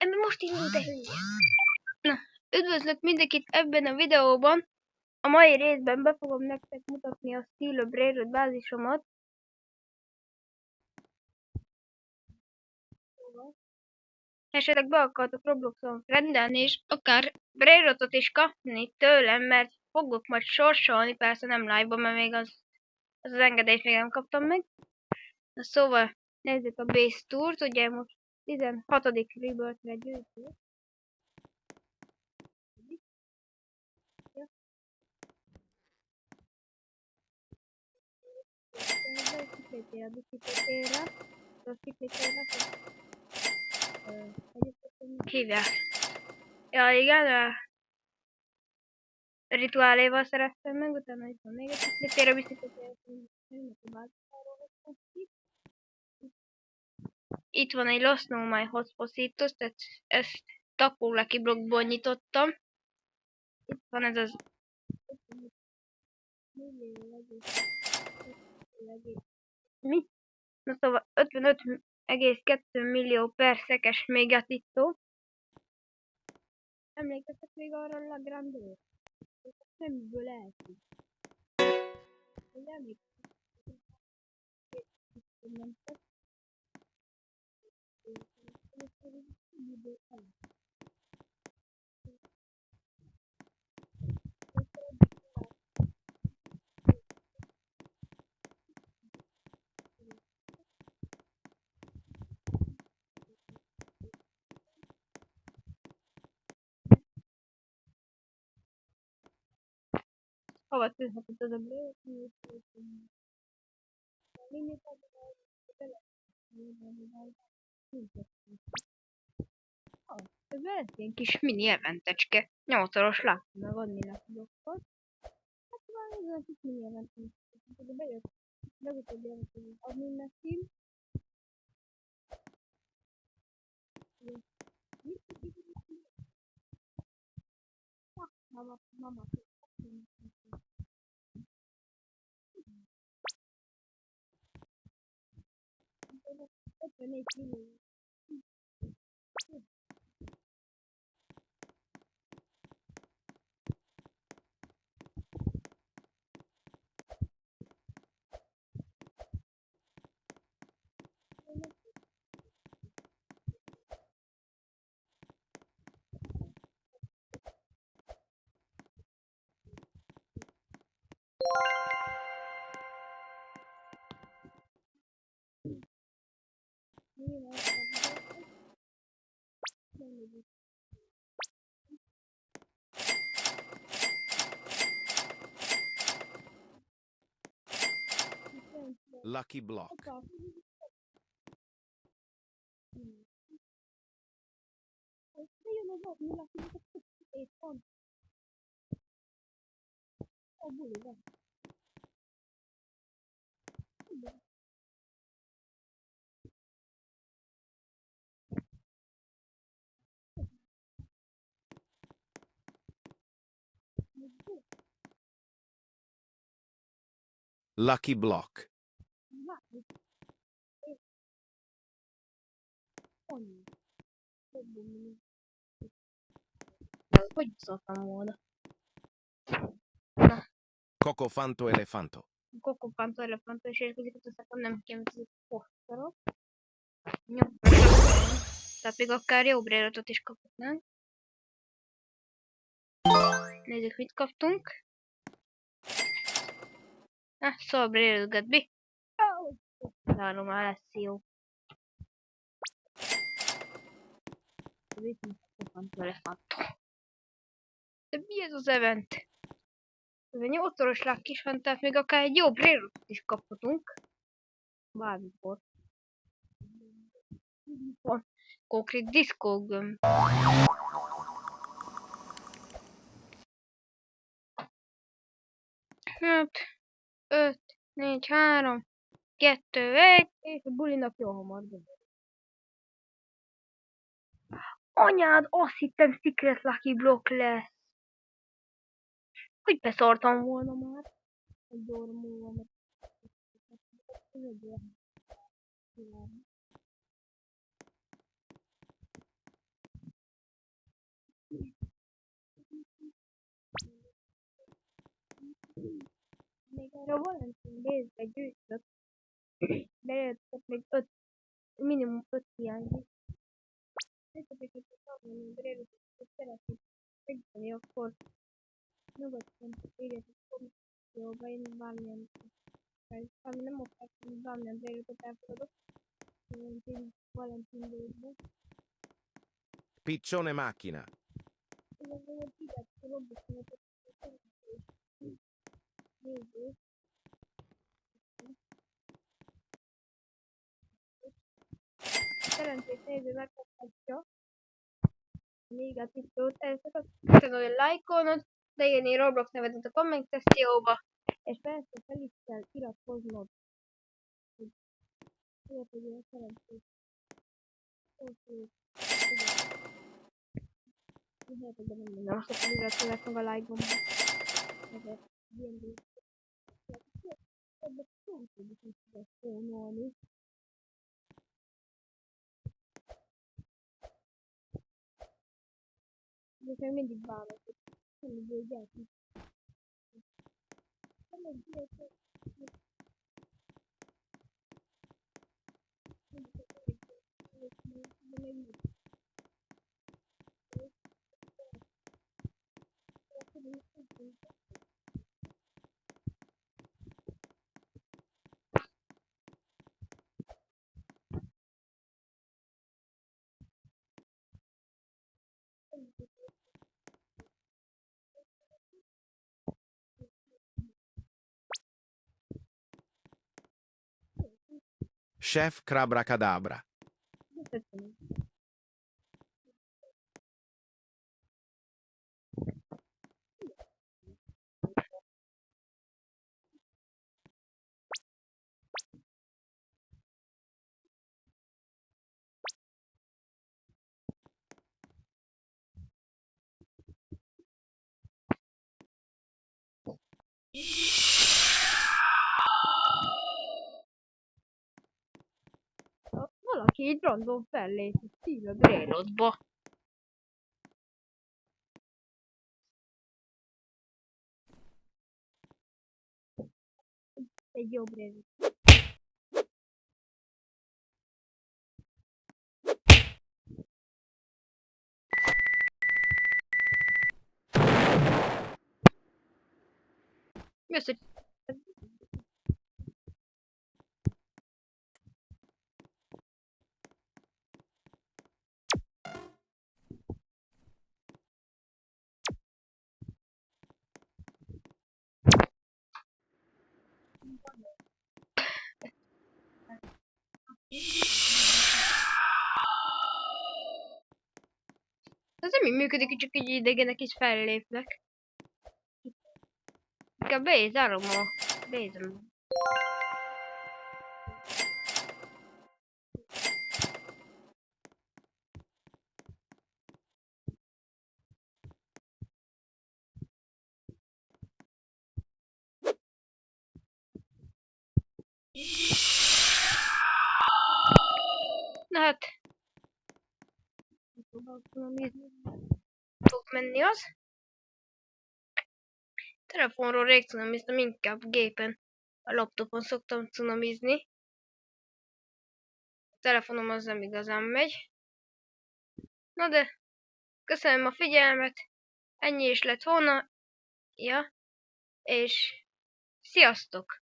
Most indult el. Na, üdvözlök mindenkit ebben a videóban. A mai részben be fogom nektek mutatni a Steel of Railroad bázisomat. Esetleg be akartok Robloxon rendelni, és akár Railroadot is kapni tőlem, mert fogok majd sorsolni, persze nem live-ban, mert még az engedélyt még nem kaptam meg. Na szóval, nézzük a Base Tourt, ugye most 16. Rebirth-re gyűjtünk. Hívják. Ja igen, rituáléval szereztem meg, utána itt van még egy biciklitér, a biciklitér. Itt van egy Lost No My Hotpositos, tehát ezt Taco Lucky Blockból nyitottam. Itt van ez az... Mi? Na szóval 55,2 millió per szekes mégatitó. Emlékeztek még arra a Lagrandról? Semmiből eltűnt. Hogy emlékeztek? Hova tűnhetett az a blő? Ez egy ilyen kis mini eventecske. 8-szoros láttam adni laptoppot. Hát már ez egy kis mini eventecske. De bejött. Legutóbb jelent az admin neki. Mama. 54 millió. Lucky Block. Lucky Block. Hogy szóltam volna? Cocofanto Elefanto. Cocofanto Elefanto és érkezik, azt hiszem nem kémítik posztorok. Tehát még akár jobb Railroadot is kaphatnánk. Nézzük, mit kaptunk. Szóval Railroad Gatby. Várom, már lesz jó. De mi ez az event? Ez egy 8-szoros lák is van, tehát még akár egy jobb Railroadot is kaphatunk. Bármikor. Konkrét diszkó gömb. Hát, 5, 4, 3, 2, 1, és a bulinak jó hamar. Anyád, azt hittem Secret Lucky Block lesz. Hogy beszartam volna már? Egy óra múlva meg. Ha Valentin Bézbe gyűjtött, bejöttek még 5, minimum 5 hiányzik. Ezeket a tanulni, Brélotot szeretnék segíteni, akkor nyugodtan írjatok kommentációba, én bármilyen ami nem mondták, hogy bármilyen Brélotot elfogadok. Valentin Bézbe. Piccione macchina. Szerencsés néző megkaphatja még a tippot, köszönöm, hogy lájkolnod, de írni Roblox nevedet a komment szekcióba, és persze fel is kell iratkoznod. Tudod, hogy ilyen szerencsés. Hihetek, de nem minden, azt fel iratkozás meg a like gombot. Ezért ilyen dolgok. Ebben nem tudjuk, hogy tudod fónolni. De még mindig bánok, hogy mindig egy gyertek. Nem egy gyertek. Chef Crabracadabra. Köszönöm. Valaki így random fellép a Steve Brailotba. Egy jobb Brailot. Mi az, hogy ez nem így működik, hogy csak így idegenek is fellépnek. Inkább bezárom a... Bezárom. Na hát... Fog menni az. Telefonról rég cunamiztam, inkább gépen. A laptopon szoktam cunamizni. A telefonom az nem igazán megy. Na de... Köszönöm a figyelmet. Ennyi is lett volna. Ja. És... Sziasztok!